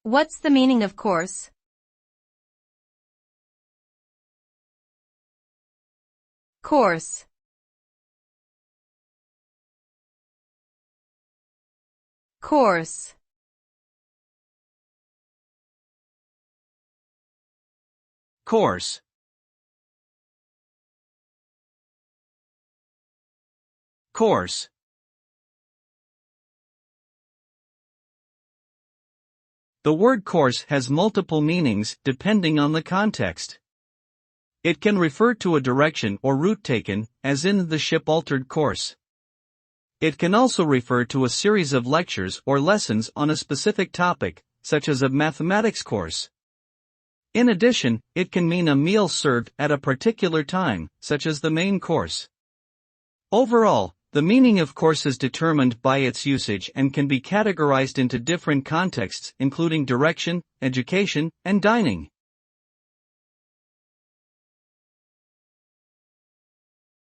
What's the meaning of course? Course. Course. Course. Course. The word course has multiple meanings depending on the context. It can refer to a direction or route taken, as in the ship altered course. It can also refer to a series of lectures or lessons on a specific topic, such as a mathematics course. In addition, it can mean a meal served at a particular time, such as the main course. Overall, the meaning of course is determined by its usage and can be categorized into different contexts including direction, education, and dining.